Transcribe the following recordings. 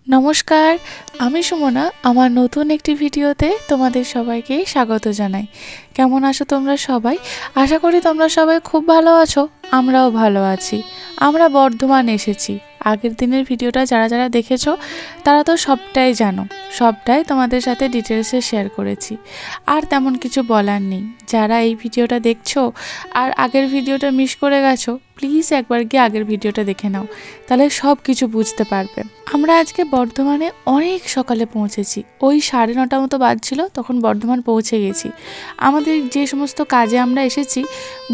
নমস্কার, আমি সুমনা। আমার নতুন একটি ভিডিওতে তোমাদের সবাইকে স্বাগত জানাই। কেমন আছো তোমরা সবাই? আশা করি তোমরা সবাই খুব ভালো আছো। আমরাও ভালো আছি। আমরা বর্ধমান এসেছি। আগের দিনের ভিডিওটা যারা যারা দেখেছো তারা তো সবটাই জানো, সবটাই তোমাদের সাথে ডিটেলসে শেয়ার করেছি। আর তেমন কিছু বলার নেই। যারা এই ভিডিওটা দেখছো আর আগের ভিডিওটা মিস করে গেছো, প্লিজ একবার গিয়ে আগের ভিডিওটা দেখে নাও, তাহলে সব কিছু বুঝতে পারবে। আমরা আজকে বর্ধমানে অনেক সকালে পৌঁছেছি। ওই 9:30 মতো বাজছিল, তখন বর্ধমান পৌঁছে গেছি। আমাদের যে সমস্ত কাজে আমরা এসেছি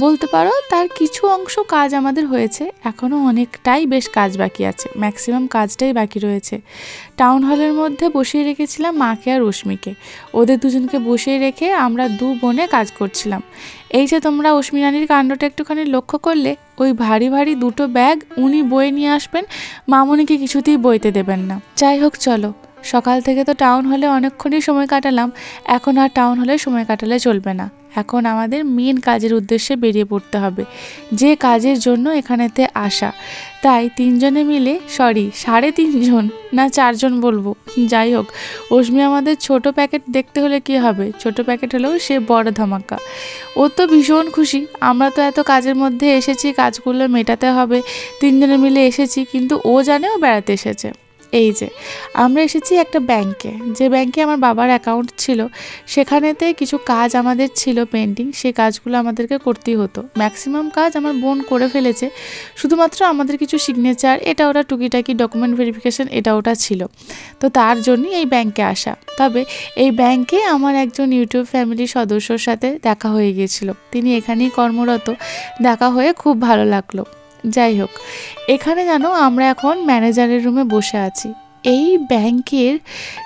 বলতে পারো তার কিছু অংশ কাজ আমাদের হয়েছে, এখনও অনেকটাই বেশ কাজ বাকি আছে, ম্যাক্সিমাম কাজটাই বাকি রয়েছে। টাউন হলের মধ্যে বসিয়ে রেখেছিলাম মাকে আর রশ্মিকে। ওদের দুজনকে বসিয়ে রেখে আমরা দু বোনে কাজ করছিলাম। এই যে তোমরা অশ্মি রানীর কাণ্ডটা একটুখানি লক্ষ্য করলে, ওই ভারী ভারী দুটো ব্যাগ উনি বয়ে নিয়ে আসবেন, মামনিকে কিছুতেই বইতে দেবেন না। যাই হোক, চলো, সকাল থেকে তো টাউন হলে অনেকক্ষণই সময় কাটালাম, এখন আর টাউন হলে সময় কাটালে চলবে না। এখন আমাদের মেন কাজের উদ্দেশ্যে বেরিয়ে পড়তে হবে, যে কাজের জন্য এখানেতে আসা। তাই 3 জনে মিলে, 3.5 না 4 জন বলবো, যাই হোক, অশ্মি আমাদের ছোট প্যাকেট দেখতে হলে কি হবে, ছোট প্যাকেট হলেও সে বড় ধামাকা। ও তো ভীষণ খুশি। আমরা তো এত কাজের মধ্যে এসেছি, কাজগুলো মেটাতে হবে, 3 জনে মিলে এসেছি, কিন্তু ও জানে ও বেড়াতে এসেছে। এই যে আমরা এসেছি একটা ব্যাংকে, যে ব্যাংকে আমার বাবার অ্যাকাউন্ট ছিল, সেখানেতে কিছু কাজ আমাদের ছিল পেন্ডিং, সেই কাজগুলো আমাদেরকে করতেই হতো। ম্যাক্সিমাম কাজ আমার বোন করে ফেলেছে, শুধুমাত্র আমাদের কিছু সিগনেচার, এটা ওটা টুকিটাকি ডকুমেন্ট ভেরিফিকেশন এটা ওটা ছিল। তো তার জন্যই এই ব্যাংকে আসা। তবে এই ব্যাংকে আমার একজন ইউটিউব ফ্যামিলির সদস্যর সাথে দেখা হয়ে গিয়েছিল, তিনি এখানেই কর্মরত। দেখা হয়ে খুব ভালো লাগলো। যাই হোক, এখানে জানো আমরা এখন ম্যানেজারের রুমে বসে আছি। এই ব্যাংকের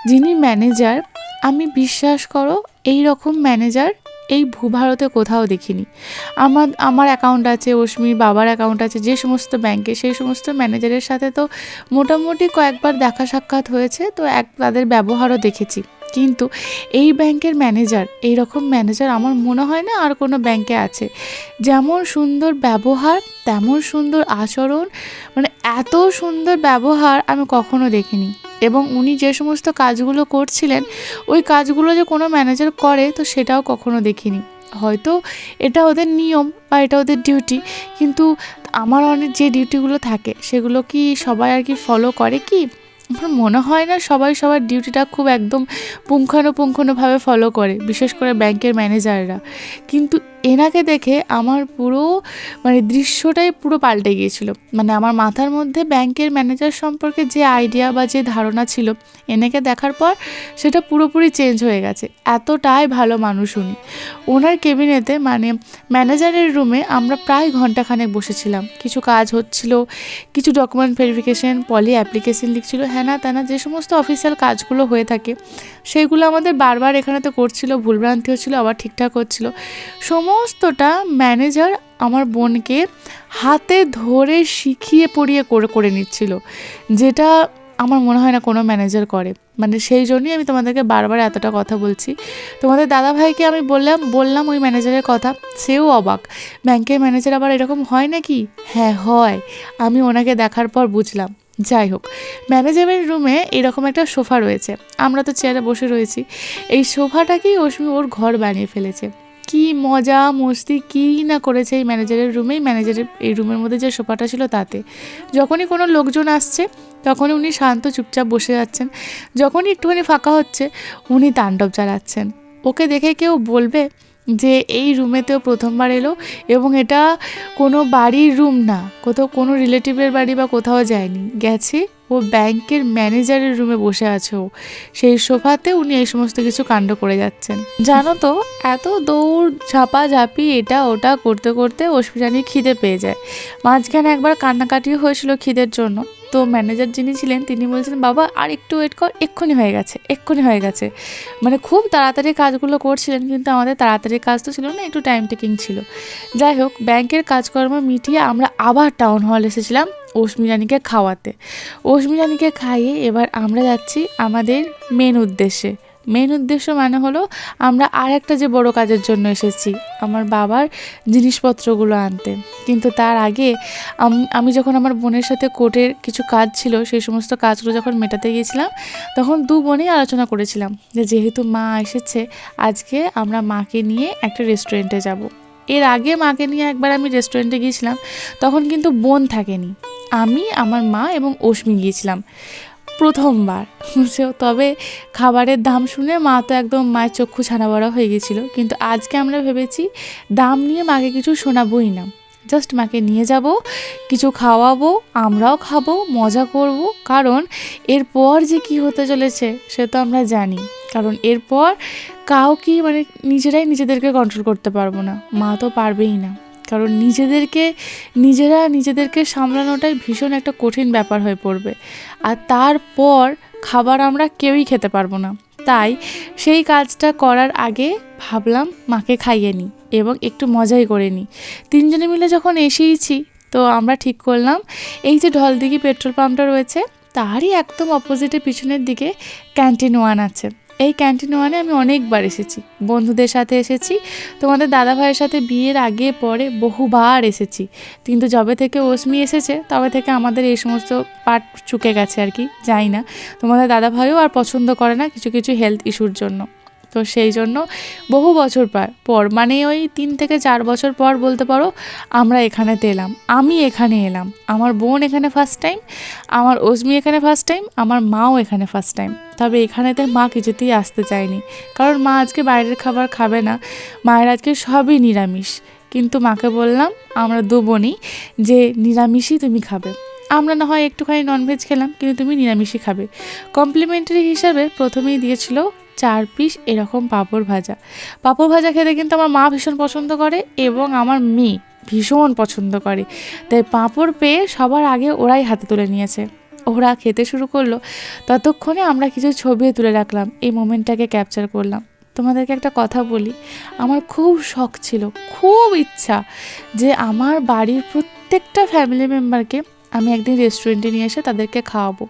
যিনি ম্যানেজার, আমি বিশ্বাস করো এই রকম ম্যানেজার এই ভূভারতে কোথাও দেখিনি। আমার অ্যাকাউন্ট আছে, অশ্মির বাবার অ্যাকাউন্ট আছে যে সমস্ত ব্যাংকে, সেই সমস্ত ম্যানেজারের সাথে তো মোটামুটি কয়েকবার দেখা সাক্ষাৎ হয়েছে, তো তাদের ব্যবহারও দেখেছি। কিন্তু এই ব্যাংকের ম্যানেজার, এই রকম ম্যানেজার আমার মনে হয় না আর কোনো ব্যাংকে আছে। যেমন সুন্দর ব্যবহার, তেমন সুন্দর আচরণ, মানে এত সুন্দর ব্যবহার আমি কখনো দেখিনি। এবং উনি যে সমস্ত কাজগুলো করছিলেন, ওই কাজগুলো যে কোনো ম্যানেজার করে তো সেটাও কখনো দেখিনি। হয়তো এটা ওদের নিয়ম বা এটা ওদের ডিউটি, কিন্তু আমার অনেক যে ডিউটিগুলো থাকে সেগুলো কি সবাই আর কি ফলো করে কি? আমার মনে হয় না সবাই সবার ডিউটিটা খুব একদম পুঙ্খানুপুঙ্খভাবে ফলো করে, বিশেষ করে ব্যাংকের ম্যানেজাররা। কিন্তু এনাকে দেখে আমার পুরো দৃশ্যটাই পুরো পাল্টে গিয়েছিল। আমার মাথার মধ্যে ব্যাংকের ম্যানেজার সম্পর্কে যে আইডিয়া বা যে ধারণা ছিল, এনাকে দেখার পর সেটা পুরোপুরি চেঞ্জ হয়ে গেছে। এতটাই ভালো মানুষ উনি। ওনার কেবিনেতে ম্যানেজারের রুমে আমরা প্রায় ঘন্টাখানেক বসেছিলাম। কিছু কাজ হচ্ছিল, কিছু ডকুমেন্ট ভেরিফিকেশন, পলি অ্যাপ্লিকেশন লিখছিল, হ্যানা ত্যানা যে সমস্ত অফিসিয়াল কাজগুলো হয়ে থাকে সেইগুলো আমাদের বারবার এখানে তো করছিল, ভুলভ্রান্তি হচ্ছিলো, আবার ঠিকঠাক হচ্ছিল। সমস্তটা ম্যানেজার আমার বোনকে হাতে ধরে শিখিয়ে পড়িয়ে করে নিচ্ছিল, যেটা আমার মনে হয় না কোনো ম্যানেজার করে। সেই জন্যই আমি তোমাদেরকে বারবার এতটা কথা বলছি। তোমাদের দাদাভাইকে আমি বললাম ওই ম্যানেজারের কথা, সেও অবাক, ব্যাংকের ম্যানেজার আবার এরকম হয় নাকি? হ্যাঁ হয়, আমি ওনাকে দেখার পর বুঝলাম। যাই হোক, ম্যানেজারের রুমে এরকম একটা সোফা রয়েছে, আমরা তো চেয়ারে বসে রয়েছি। এই সোফাটাকেই অশ্মি ওর ঘর বানিয়ে ফেলেছে। কি মজা মস্তি কী না করেছে এই ম্যানেজারের এই রুমের মধ্যে যে সোফাটা ছিল তাতে। যখনই কোনো লোকজন আসছে তখনই উনি শান্ত চুপচাপ বসে যাচ্ছেন, যখনই একটুখানি ফাঁকা হচ্ছে উনি তাণ্ডব চালাচ্ছেন। ওকে দেখে কেউ বলবে যে এই রুমেতেও প্রথমবার এলো, এবং এটা কোনো বাড়ির রুম না, কোথাও কোনো রিলেটিভের বাড়ি বা কোথাও যায়নি, গেছে ও ব্যাংকের ম্যানেজারের রুমে বসে আছে। ও সেই সোফাতে উনি এই সমস্ত কিছু কাণ্ড করে যাচ্ছেন। জানো তো, এত দৌড় ঝাপাঝাপি এটা ওটা করতে করতে অশ্মি রানীর খিদে পেয়ে যায়। মাঝখানে একবার কান্নাকাটিও হয়েছিল খিদের জন্য। তো ম্যানেজার যিনি ছিলেন তিনি বলছেন, বাবা আর একটু ওয়েট কর, এক্ষুনি হয়ে গেছে। খুব তাড়াতাড়ি কাজগুলো করছিলেন, কিন্তু আমাদের তাড়াতাড়ি কাজ তো ছিল না, একটু টাইম টেকিং ছিল। যাই হোক, ব্যাংকের কাজকর্ম মিটিয়ে আমরা আবার টাউন হল এসেছিলাম অশ্মি রানীকে খাওয়াতে। অশ্মি রানীকে খাইয়ে এবার আমরা যাচ্ছি আমাদের মেন উদ্দেশ্যে, মেন উদ্দেশ্য মানে হলো আমরা আর একটা যে বড় কাজের জন্য এসেছি, আমার বাবার জিনিসপত্রগুলো আনতে। কিন্তু তার আগে আমি যখন আমার বোনের সাথে কোর্টের কিছু কাজ ছিল, সেই সমস্ত কাজগুলো যখন মেটাতে গিয়েছিলাম, তখন দু বোনেই আলোচনা করেছিলাম যে যেহেতু মা এসেছে, আজকে আমরা মাকে নিয়ে একটা রেস্টুরেন্টে যাব। এর আগে মাকে নিয়ে একবার আমি রেস্টুরেন্টে গিয়েছিলাম, তখন কিন্তু বোন থাকেনি, আমি, আমার মা এবং অশ্মি গিয়েছিলাম প্রথমবার। তবে খাবারের দাম শুনে মা তো একদম মায়ের চক্ষু ছানা বড়া হয়ে গেছিলো। কিন্তু আজকে আমরা ভেবেছি দাম নিয়ে মাকে কিছু শোনাবোই না, জাস্ট মাকে নিয়ে যাব, কিছু খাওয়াবো, আমরাও খাবো, মজা করব। কারণ এরপর যে কি হতে চলেছে সে তো আমরা জানি। কারণ এরপর কাউকে মানে নিজেদেরকে কন্ট্রোল করতে পারবো না, মা তো পারবেই না। কারণ নিজেদেরকে সামলানোটাই ভীষণ একটা কঠিন ব্যাপার হয়ে পড়বে। আর তারপর খাবার আমরা কেউই খেতে পারবো না। তাই সেই কাজটা করার আগে ভাবলাম মাকে খাইয়ে নিই এবং একটু মজাই করে নিই। তিনজনে মিলে যখন এসেইছি, তো আমরা ঠিক করলাম এই যে ঢলদিঘি পেট্রোল পাম্পটা রয়েছে, তারই একদম অপোজিটে পিছনের দিকে ক্যান্টিন ওয়ান আছে। এই ক্যান্টিন ওয়ানে আমি অনেকবার এসেছি, বন্ধুদের সাথে এসেছি, তোমাদের দাদা ভাইয়ের সাথে বিয়ের আগে পরে বহুবার এসেছি। কিন্তু যবে থেকে অশ্মি এসেছে তবে থেকে আমাদের এই সমস্ত পার্ট চুকে গেছে আর কি, যাই না। তোমাদের দাদা ভাইও আর পছন্দ করে না কিছু কিছু হেলথ ইস্যুর জন্য। তো সেই জন্য বহু বছর পর মানে ওই 3 থেকে 4 বছর পর বলতে পারো আমরা এখানেতে এলাম। আমি এখানে এলাম, আমার বোন এখানে ফার্স্ট টাইম, আমার অশ্মি এখানে ফার্স্ট টাইম, আমার মাও এখানে ফার্স্ট টাইম। তবে এখানেতে মা কিছুতেই আসতে চায়নি, কারণ মা আজকে বাইরের খাবার খাবে না, মায়ের আজকে সবই নিরামিষ। কিন্তু মাকে বললাম আমরা দু বোনই যে নিরামিষই তুমি খাবে, আমরা না হয় একটুখানি ননভেজ খেলাম, কিন্তু তুমি নিরামিষই খাবে। কমপ্লিমেন্টারি হিসাবে প্রথমেই দিয়েছিল 4 পিস এরকম পাঁপড় ভাজা খেতে কিন্তু আমার মা ভীষণ পছন্দ করে এবং আমার মেয়ে ভীষণ পছন্দ করে। তাই পাঁপড় পেয়ে সবার আগে ওরাই হাতে তুলে নিয়েছে, ওরা খেতে শুরু করলো। ততক্ষণে আমরা কিছু ছবিও তুলে রাখলাম, এই মোমেন্টটাকে ক্যাপচার করলাম। তোমাদেরকে একটা কথা বলি, আমার খুব শখ ছিল, খুব ইচ্ছা যে আমার বাড়ির প্রত্যেকটা ফ্যামিলি মেম্বারকে আমি একদিন রেস্টুরেন্টে নিয়ে এসে তাদেরকে খাওয়াবো।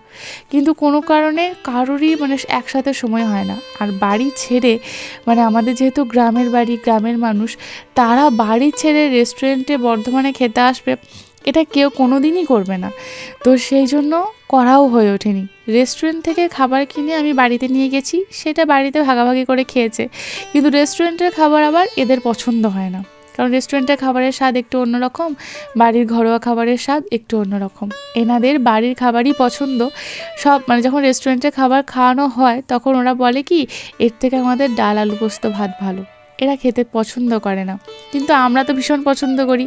কিন্তু কোনো কারণে কারোরই মানে একসাথে সময় হয় না। আর বাড়ি ছেড়ে মানে আমাদের যেহেতু গ্রামের বাড়ি, গ্রামের মানুষ, তারা বাড়ি ছেড়ে রেস্টুরেন্টে বর্ধমানে খেতে আসবে, এটা কেউ কোনো দিনই করবে না। তো সেই জন্য করাও হয়ে ওঠেনি। রেস্টুরেন্ট থেকে খাবার কিনে আমি বাড়িতে নিয়ে গেছি, সেটা বাড়িতে ভাগাভাগি করে খেয়েছে। কিন্তু রেস্টুরেন্টের খাবার আবার এদের পছন্দ হয় না, কারণ রেস্টুরেন্টের খাবারের স্বাদ একটু অন্যরকম, বাড়ির ঘরোয়া খাবারের স্বাদ একটু অন্যরকম। এনাদের বাড়ির খাবারই পছন্দ। সব মানে যখন রেস্টুরেন্টের খাবার খাওয়ানো হয় তখন ওরা বলে কি এর থেকে আমাদের ডাল আলু পোস্ত ভাত ভালো, এরা খেতে পছন্দ করে না। কিন্তু আমরা তো ভীষণ পছন্দ করি।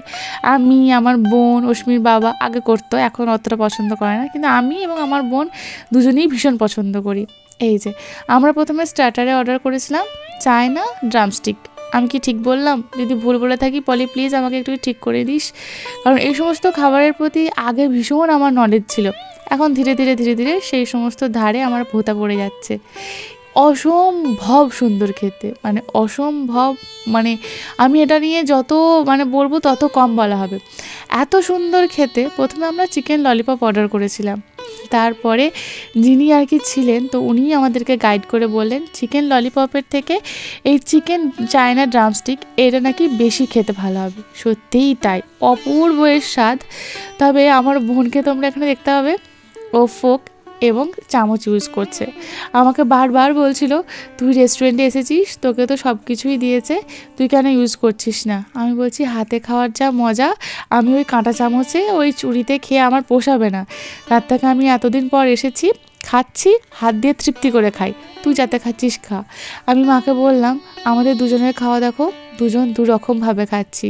আমি, আমার বোন, অশ্মির বাবা আগে করতো, এখন অতটা পছন্দ করে না, কিন্তু আমি এবং আমার বোন দুজনেই ভীষণ পছন্দ করি। এই যে আমরা প্রথমে স্টার্টারে অর্ডার করেছিলাম চায়না ড্রামস্টিক। আমি কি ঠিক বললাম? যদি ভুল বলে থাকি পলি প্লিজ আমাকে একটু ঠিক করে দিস, কারণ এই সমস্ত খাবারের প্রতি আগে ভীষণ আমার নলেজ ছিল, এখন ধীরে ধীরে সেই সমস্ত ধারে আমার ভোঁতা পড়ে যাচ্ছে। অসম্ভব সুন্দর খেতে, মানে অসম্ভব, মানে আমি এটা নিয়ে যত মানে বলবো তত কম বলা হবে, এত সুন্দর খেতে। প্রথমে আমরা চিকেন ললিপপ অর্ডার করেছিলাম, তারপরে যিনি আর কি ছিলেন তো উনিই আমাদেরকে গাইড করে বললেন চিকেন ললিপপের থেকে এই চিকেন চায়না ড্রামস্টিক এটা নাকি বেশি খেতে ভালো হবে। সত্যিই তাই, অপূর্ব এর স্বাদ। তবে আমার বোনকে তোমরা এখানে দেখতে হবে, ও ফোক এবং চামচ ইউজ করছে। আমাকে বারবার বলছিল তুই রেস্টুরেন্টে এসেছিস, তোকে তো সব কিছুই দিয়েছে, তুই কেন ইউজ করছিস না? আমি বলছি হাতে খাওয়ার যা মজা, আমি ওই কাঁটা চামচে ওই চুড়িতে খেয়ে আমার পোষাবে না। তার থেকে আমি এতদিন পর এসেছি, খাচ্ছি, হাত দিয়ে তৃপ্তি করে খাই, তুই যাতে খাচ্ছিস খা। আমি মাকে বললাম আমাদের দুজনের খাওয়া দেখো, দুজন দু রকমভাবে খাচ্ছি।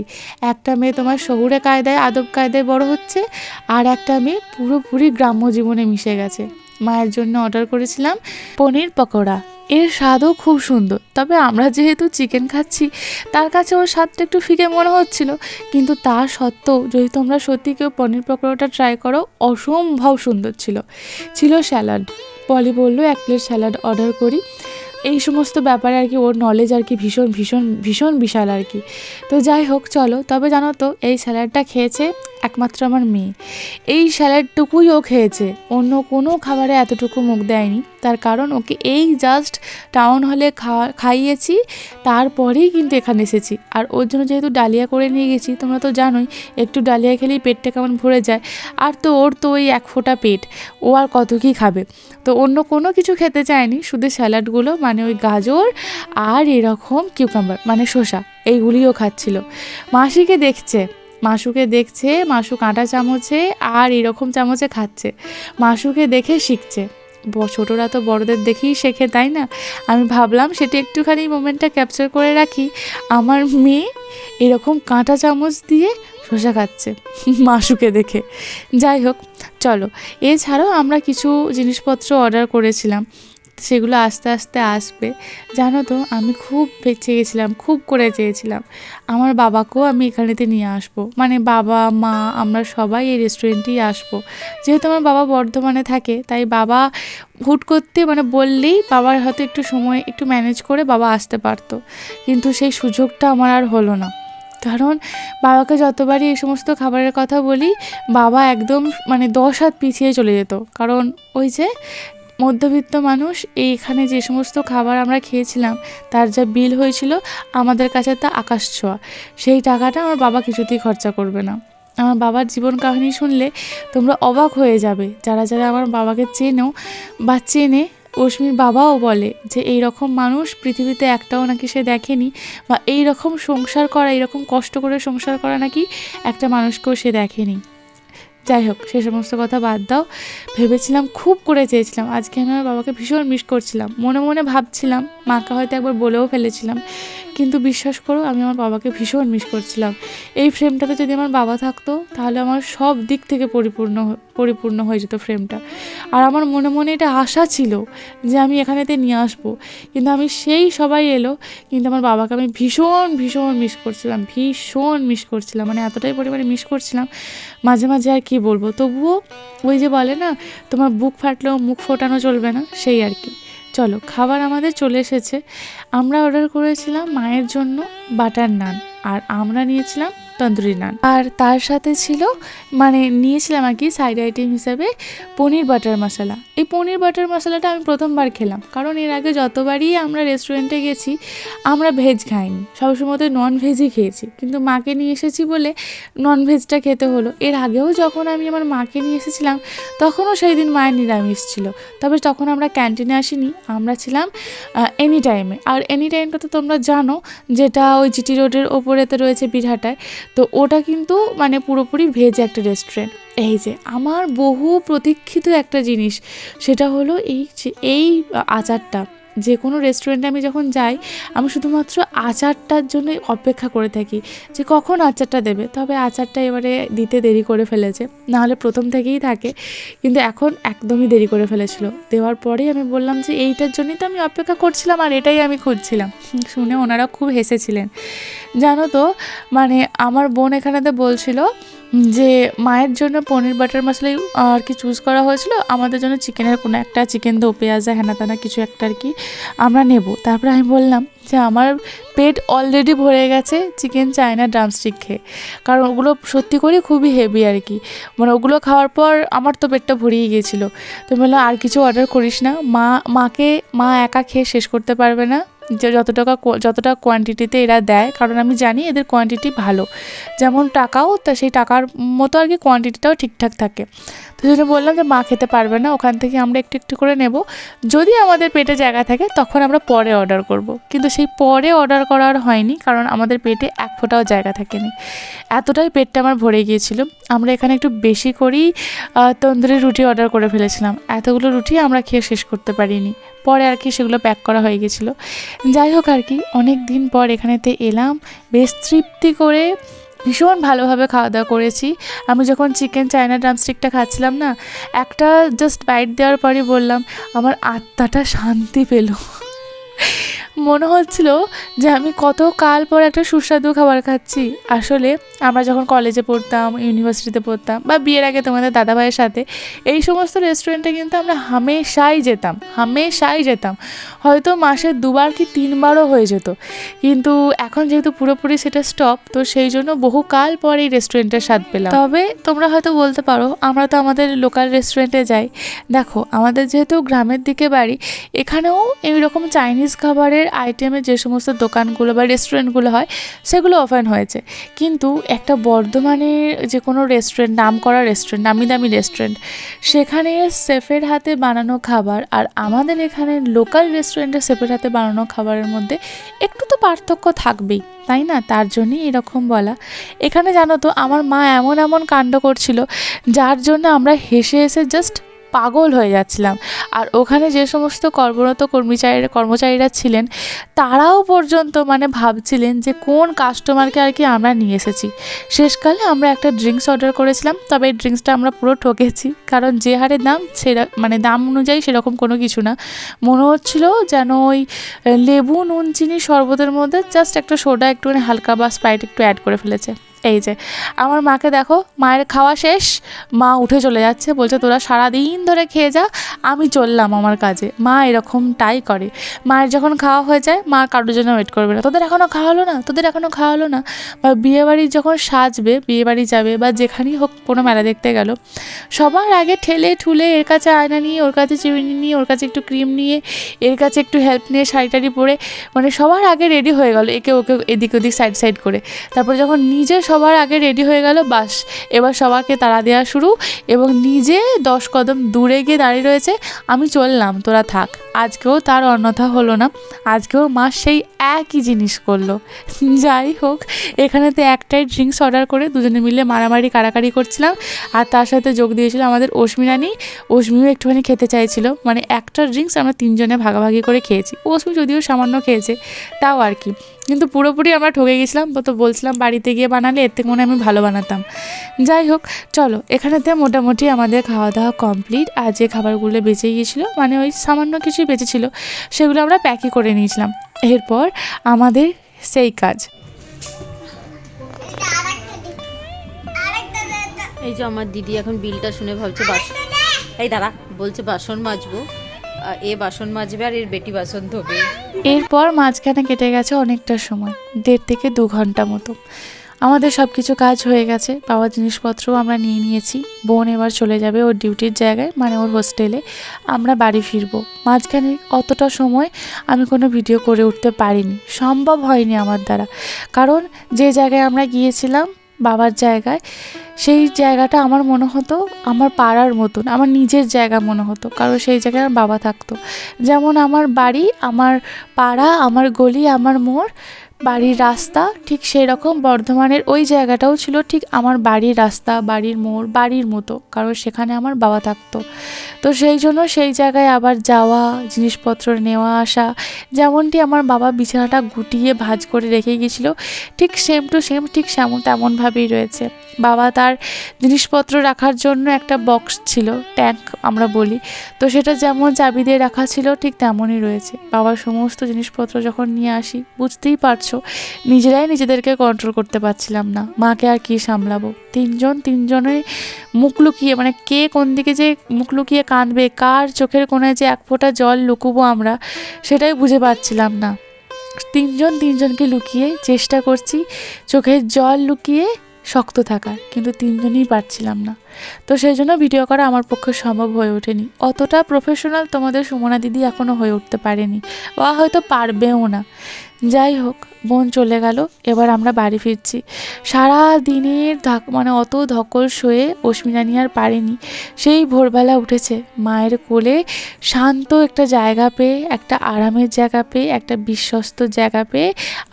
একটা মেয়ে তোমার শহুরে কায়দায় আদব কায়দায় বড় হচ্ছে, আর একটা মেয়ে পুরোপুরি গ্রাম্য জীবনে মিশে গেছে। মায়ের জন্য অর্ডার করেছিলাম পনির পকোড়া, এর স্বাদও খুব সুন্দর। তবে আমরা যেহেতু চিকেন খাচ্ছি তার কাছে ওর স্বাদটা একটু ফিকে মনে হচ্ছিল, কিন্তু তা সত্ত্বেও যদি তোমরা সত্যি কেউ পনির পকোড়াটা ট্রাই করো, অসম্ভব সুন্দর ছিল। স্যালাড, পলি বললো 1 প্লেট স্যালাড অর্ডার করি। এই সমস্ত ব্যাপারে আর কি ওর নলেজ আর কি ভীষণ বিশাল আর কি। তো যাই হোক চলো, তবে জানো তো এই স্যালাডটা খেয়েছে একমাত্র আমার মেয়ে। এই স্যালাডটুকুই ও খেয়েছে, অন্য কোনো খাবারে এতটুকু মুখ দেয়নি। তার কারণ ওকে এই জাস্ট টাউন হলে খাইয়েছি, তারপরেই কিন্তু এখানে এসেছি। আর ওর জন্য যেহেতু ডালিয়া করে নিয়ে গেছি, তোমরা তো জানোই একটু ডালিয়া খেলেই পেটটা কেমন ভরে যায়। আর তো ওর তো ওই এক ফোঁটা পেট, ও আর কত কী খাবে। তো অন্য কোনো কিছু খেতে চায়নি, শুধু স্যালাডগুলো মানে ওই গাজর আর এরকম কিউকাম্বার মানে শসা, এইগুলিও খাচ্ছিল। মাসুকে দেখছে, মাসু কাঁটা চামচে আর এরকম চামচে খাচ্ছে। মাসুকে দেখে শিখছে। ছোটরা তো বড়দের দেখেই শেখে, তাই না? আমি ভাবলাম সেটা একটুখানি মোমেন্টটা ক্যাপচার করে রাখি। আমার মেয়ে এরকম কাঁটা চামচ দিয়ে শসা খাচ্ছে মাসুকে দেখে। যাই হোক, চলো। এছাড়াও আমরা কিছু জিনিসপত্র অর্ডার করেছিলাম, সেগুলো আস্তে আস্তে আসবে। জানো তো, আমি খুব চেয়েছিলাম, খুব করে চেয়েছিলাম আমার বাবাকেও আমি এখানেতে নিয়ে আসবো, মানে বাবা মা আমরা সবাই এই রেস্টুরেন্টেই আসবো। যেহেতু আমার বাবা বর্ধমানে থাকে, তাই বাবা হুট করতে মানে বললেই বাবার হয়তো একটু সময় একটু ম্যানেজ করে বাবা আসতে পারতো, কিন্তু সেই সুযোগটা আমার আর হলো না। কারণ বাবাকে যতবারই এই সমস্ত খাবারের কথা বলি, বাবা একদম মানে 10 হাত পিছিয়ে চলে যেত। কারণ ওই যে মধ্যবিত্ত মানুষ, এইখানে যে সমস্ত খাবার আমরা খেয়েছিলাম তার যা বিল হয়েছিল আমাদের কাছে তা আকাশ ছোঁয়া। সেই টাকাটা আমার বাবা কিছুতেই খরচা করবে না। আমার বাবার জীবন কাহিনী শুনলে তোমরা অবাক হয়ে যাবে, যারা যারা আমার বাবাকে চেনো বা চেনে। অশ্মির বাবাও বলে যে এই রকম মানুষ পৃথিবীতে একটাও নাকি সে দেখেনি, বা এই রকম সংসার করা, এইরকম কষ্ট করে সংসার করা নাকি একটা মানুষকেও সে দেখেনি। যাই হোক, সে সমস্ত কথা বাদ দাও। ভেবেছিলাম, খুব করে চেয়েছিলাম, আজকে আমি আমার বাবাকে ভীষণ মিস করছিলাম। মনে মনে ভাবছিলাম, মাকে হয়তো একবার বলেও ফেলেছিলাম, কিন্তু বিশ্বাস করো আমি আমার বাবাকে ভীষণ মিস করছিলাম। এই ফ্রেমটাতে যদি আমার বাবা থাকতো তাহলে আমার সব দিক থেকে পরিপূর্ণ হয়ে যেত ফ্রেমটা। আর আমার মনে মনে এটা আশা ছিল যে আমি এখানেতে নিয়ে আসবো, কিন্তু আমি সেই সবাই এলো, কিন্তু আমার বাবাকে আমি ভীষণ ভীষণ মিস করছিলাম, মানে এতটাই পরিমাণে মিস করছিলাম, মাঝে মাঝে আর কি বলবো। তবুও ওই যে বলে না, তোমার বুক ফাটলেও মুখ ফোটানো চলবে না, সেই আর কি। চলো, খাবার আমাদের চলে এসেছে। আমরা অর্ডার করেছিলাম মায়ের জন্য বাটার নান, আর আমরা নিয়েছিলাম তন্দুরি নান। আর তার সাথে ছিল মানে নিয়েছিলাম আর কি সাইড আইটেম হিসাবে পনির বাটার মশলা। এই পনির বাটার মশলাটা আমি প্রথমবার খেলাম, কারণ এর আগে যতবারই আমরা রেস্টুরেন্টে গেছি আমরা ভেজ খাইনি, সবসময় নন ভেজই খেয়েছি। কিন্তু মাকে নিয়ে এসেছি বলে নন ভেজটা খেতে হলো। এর আগেও যখন আমি আমার মাকে নিয়ে এসেছিলাম তখনও সেই দিন মায়ের নিরামিষ ছিল, তবে তখন আমরা ক্যান্টিনে আসিনি, আমরা ছিলাম এনি টাইমে। আর এনি টাইমটা তো তোমরা জানো, যেটা ওই জিটি রোডের ওপরেতে রয়েছে বীরহাটায়, তো ওটা কিন্তু মানে পুরোপুরি ভেজ একটা রেস্টুরেন্ট। এই যে আমার বহু প্রতীক্ষিত একটা জিনিস, সেটা হলো এই আচারটা। যে কোনো রেস্টুরেন্টে আমি যখন যাই, আমি শুধুমাত্র আচারটার জন্যই অপেক্ষা করে থাকি যে কখন আচারটা দেবে। তবে আচারটা এবারে দিতে দেরি করে ফেলেছে, নাহলে প্রথম থেকেই থাকে, কিন্তু এখন একদমই দেরি করে ফেলেছিল। দেওয়ার পরেই আমি বললাম যে এইটার জন্যই তো আমি অপেক্ষা করছিলাম আর এটাই আমি খুঁজছিলাম। শুনে ওনারা খুব হেসেছিলেন। জানো তো, মানে আমার বোন এখানেতে বলছিল যে মায়ের জন্য পনির বাটার মশলাই আর কি চুজ করা হয়েছিল, আমাদের জন্য চিকেনের কোনো একটা চিকেন দো পেঁয়াজা হেনা তেনা কিছু একটা আর কি আমরা নেব। তারপরে আমি বললাম যে আমার পেট অলরেডি ভরে গেছে চিকেন চায়না ড্রামস্টিক খেয়ে, কারণ ওগুলো সত্যি করে খুবই হেভি আর কি, মানে ওগুলো খাওয়ার পর আমার তো পেটটা ভরিয়ে গিয়েছিলো। তো বললাম আর কিছু অর্ডার করিস না, মা একা খেয়ে শেষ করতে পারবে না, যে যতটা কোয়ান্টিটিতে এরা দেয়, কারণ আমি জানি এদের কোয়ান্টিটি ভালো, যেমন টাকাও তা সেই টাকার মতো আর কি কোয়ান্টিটিটাও ঠিকঠাক থাকে। তো সেটা বললাম যে মা খেতে পারবে না, ওখান থেকে আমরা একটু একটু করে নেব, যদি আমাদের পেটে জায়গা থাকে তখন আমরা পরে অর্ডার করব। কিন্তু সেই পরে অর্ডার করা আর হয়নি, কারণ আমাদের পেটে এক ফোঁটাও জায়গা থাকেনি, এতটাই পেটটা আমার ভরে গিয়েছিল। আমরা এখানে একটু বেশি করেই তন্দুরি রুটি অর্ডার করে ফেলেছিলাম, এতগুলো রুটি আমরা খেয়ে শেষ করতে পারিনি, পরে আর কি সেগুলো প্যাক করা হয়ে গেছিলো। যাই হোক আর কি, অনেক দিন পর এখানেতে এলাম, বেশ তৃপ্তি করে ভীষণ ভালোভাবে খাওয়া দাওয়া করেছি। আমি যখন চিকেন চায়না ড্রামস্টিকটা খাচ্ছিলাম না, একটা জাস্ট বাইট দেওয়ার পরই বললাম আমার আত্মাটা শান্তি পেল। মনে হচ্ছিল যে আমি কত কাল পর একটা সুস্বাদু খাবার খাচ্ছি। আসলে আমরা যখন কলেজে পড়তাম, ইউনিভার্সিটিতে পড়তাম, বা বিয়ের আগে তোমাদের দাদাভাইয়ের সাথে এই সমস্ত রেস্টুরেন্টে কিন্তু আমরা হামেশাই যেতাম। হয়তো মাসে 2বার কি 3বারও হয়ে যেত। কিন্তু এখন যেহেতু পুরোপুরি সেটা স্টপ, তো সেই জন্য বহুকাল পর এই রেস্টুরেন্টের স্বাদ পেলাম। তবে তোমরা হয়তো বলতে পারো আমরা তো আমাদের লোকাল রেস্টুরেন্টে যাই। দেখো, আমাদের যেহেতু গ্রামের দিকে বাড়ি, এখানেও এইরকম চাইনিজ খাবারের আইটেমের যে সমস্ত দোকানগুলো বা রেস্টুরেন্টগুলো হয় সেগুলো ওপেন হয়েছে। কিন্তু একটা বর্ধমানের যে কোনো রেস্টুরেন্ট, নামকরা রেস্টুরেন্ট, নামি দামি রেস্টুরেন্ট, সেখানে শেফের হাতে বানানো খাবার আর আমাদের এখানে লোকাল রেস্টুরেন্টের শেফের হাতে বানানো খাবারের মধ্যে একটু তো পার্থক্য থাকবেই, তাই না? তার জন্যই এরকম বলা। এখানে জানো তো আমার মা এমন এমন কাণ্ড করছিল যার জন্য আমরা হেসে হেসে জাস্ট পাগল হয়ে যাচ্ছিলাম। আর ওখানে যে সমস্ত কর্মরত কর্মচারীরা ছিলেন তারাও পর্যন্ত মানে ভাবছিলেন যে কোন কাস্টমারকে আর কি আমরা নিয়ে এসেছি। শেষকালে আমরা একটা ড্রিঙ্কস অর্ডার করেছিলাম, তবে এই ড্রিঙ্কসটা আমরা পুরো ঠকেছি, কারণ যে হারে দাম মানে দাম অনুযায়ী সেরকম কোনো কিছু না। মনে হচ্ছিল যেন ওই লেবু নুন চিনি শরবতের মধ্যে জাস্ট একটা সোডা একটুখানি হালকা বা স্প্রাইট একটু অ্যাড করে ফেলেছে। এই যে আমার মাকে দেখো, মায়ের খাওয়া শেষ, মা উঠে চলে যাচ্ছে, বলছে তোরা সারাদিন ধরে খেয়ে যা, আমি চললাম আমার কাজে। মা এরকমটাই করে। মায়ের যখন খাওয়া হয়ে যায় মা কারোর জন্য ওয়েট করবে না, তোদের এখনও খাওয়া হলো না। বা বিয়েবাড়ি যখন সাজবে, বিয়েবাড়ি যাবে বা যেখানেই হোক কোনো মেলা দেখতে গেল, সবার আগে ঠেলে ঠুলে এর কাছে আয়না নিয়ে, ওর কাছে চিরুনি নিয়ে, ওর কাছে একটু ক্রিম নিয়ে, এর কাছে একটু হেল্প নিয়ে শাড়ি টাড়ি পরে মানে সবার আগে রেডি হয়ে গেল, একে ওকে এদিক ওদিক সাইড করে। তারপর যখন নিজে সবার আগে রেডি হয়ে গেল, বাস এবার সবাইকে তাড়া দেওয়া শুরু, এবং নিজে 10 কদম দূরে গিয়ে দাঁড়িয়ে রয়েছে, আমি চললাম তোরা থাক। আজকেও তার অন্যথা হলো না, আজকেও মা সেই একই জিনিস করলো। যাই হোক, এখানেতে একটাই ড্রিঙ্কস অর্ডার করে দুজনে মিলে মারামারি কাড়াকাড়ি করছিলাম। আর তার সাথে যোগ দিয়েছিল আমাদের অশ্মি রানী। অশ্মিও একটুখানি খেতে চাইছিল, মানে একটা ড্রিঙ্কস আমরা 3জনে ভাগাভাগি করে খেয়েছি। অশ্মি যদিও সামান্য খেয়েছে, তাও আর কি। কিন্তু পুরোপুরি আমরা ঠকে গেছিলাম। তো বলছিলাম বাড়িতে গিয়ে বানালে এর থেকে মনে হয় আমি ভালো বানাতাম। যাই হোক, চলো, এখানেতে মোটামুটি আমাদের খাওয়া দাওয়া কমপ্লিট। আর যে খাবারগুলো বেঁচে গিয়েছিলো, মানে ওই সামান্য কিছুই বেঁচেছিলো, সেগুলো আমরা প্যাকই করে নিয়েছিলাম। এরপর আমাদের সেই কাজ। এই যে আমার দিদি এখন বিলটা শুনে ভাবছে এই দাঁড়া, বলছে বাসন মাজবো, এ বাসন মাজবে আর এর বেটি বাসন ধোবে। এরপর মাঝখানে কেটে গেছে অনেকটা সময়, 1.5 থেকে 2 ঘন্টা মতো। আমাদের সব কিছু কাজ হয়ে গেছে, পাওয়া জিনিসপত্রও আমরা নিয়ে নিয়েছি। বোন এবার চলে যাবে ওর ডিউটির জায়গায়, মানে ওর হোস্টেলে। আমরা বাড়ি ফিরবো। মাঝখানে অতটা সময় আমি কোনো ভিডিও করে উঠতে পারিনি, সম্ভব হয়নি আমার দ্বারা। কারণ যে জায়গায় আমরা গিয়েছিলাম, বাবার জায়গায়, সেই জায়গাটা আমার মনে হতো আমার পাড়ার মতন, আমার নিজের জায়গা মনে হতো, কারণ সেই জায়গায় আমার বাবা থাকতো। যেমন আমার বাড়ি, আমার পাড়া, আমার গলি, আমার মোড়, বাড়ির রাস্তা, ঠিক সেই রকম বর্ধমানের ওই জায়গাটাও ছিল ঠিক আমার বাড়ির রাস্তা, বাড়ির মোড়, বাড়ির মতো, কারণ সেখানে আমার বাবা থাকতো। তো সেই জন্য সেই জায়গায় আবার যাওয়া, জিনিসপত্র নেওয়া আসা, যেমনটি আমার বাবা বিছানাটা গুটিয়ে ভাঁজ করে রেখে গিয়েছিল, ঠিক সেম টু সেম ঠিক তেমনভাবেই রয়েছে। বাবা তার জিনিসপত্র রাখার জন্য একটা বক্স ছিল, ট্যাঙ্ক আমরা বলি, তো সেটা যেমন চাবি দিয়ে রাখা ছিল ঠিক তেমনই রয়েছে। বাবার সমস্ত জিনিসপত্র যখন নিয়ে আসি, বুঝতেই পারছো নিজেরাই নিজেদেরকে কন্ট্রোল করতে পারছিলাম না, মাকে আর কি সামলাবো। তিনজনের মুখ লুকিয়ে, মানে কে কোন দিকে যে মুখ লুকিয়ে কাঁদবে, কার চোখের কোণায় যে এক ফোঁটা জল লুকুবো আমরা, সেটাই বুঝে পারছিলাম না। তিনজনকে লুকিয়ে চেষ্টা করছি চোখের জল লুকিয়ে শক্ত থাকার, কিন্তু তিনজনই পারছিলাম না। তো সেই জন্য ভিডিও করা আমার পক্ষে সম্ভব হয়ে ওঠেনি। অতটা প্রফেশনাল তোমাদের সুমনা দিদি এখনও হয়ে উঠতে পারেনি, বা হয়তো পারবেও না। যাই হোক, বোন চলে গেল, এবার আমরা বাড়ি ফিরছি। সারা দিনের মানে অত ধকল সয়ে অশ্মিরানি আর পারেনি। সেই ভোরবেলা উঠেছে, মায়ের কোলে শান্ত একটা জায়গা পেয়ে, একটা আরামের জায়গা পেয়ে, একটা বিশ্বস্ত জায়গা পেয়ে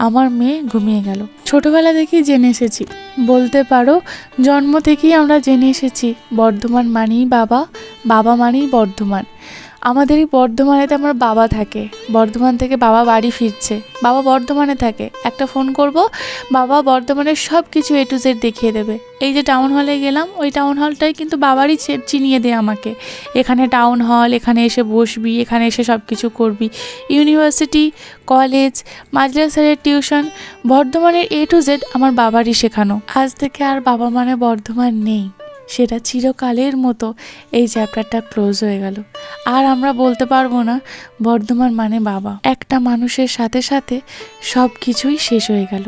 আমার মেয়ে ঘুমিয়ে গেল। ছোটোবেলা থেকেই জেনে এসেছি, বলতে পারো জন্ম থেকেই আমরা জেনে এসেছি বর্ধমান মানেই বাবা, বাবা মানেই বর্ধমান। আমাদের এই বর্ধমানেতে আমার বাবা থাকে, বর্ধমান থেকে বাবা বাড়ি ফিরছে, বাবা বর্ধমানে থাকে, একটা ফোন করব, বাবা বর্ধমানের সব কিছু A to Z দেখিয়ে দেবে। এই যে টাউন হলে গেলাম, ওই টাউন হলটাই কিন্তু বাবারই চিনিয়ে দেয় আমাকে, এখানে টাউন হল, এখানে এসে বসবি, এখানে এসে সব কিছু করবি। ইউনিভার্সিটি, কলেজ, মাজরা স্যারের টিউশন, বর্ধমানের A to Z আমার বাবারই শেখানো। আজ থেকে আর বাবা মানে বর্ধমান নেই, সেটা চিরকালের মতো এই চ্যাপ্টারটা ক্লোজ হয়ে গেল। আর আমরা বলতে পারবো না বর্ধমান মানে বাবা। একটা মানুষের সাথে সাথে সব কিছুই শেষ হয়ে গেল।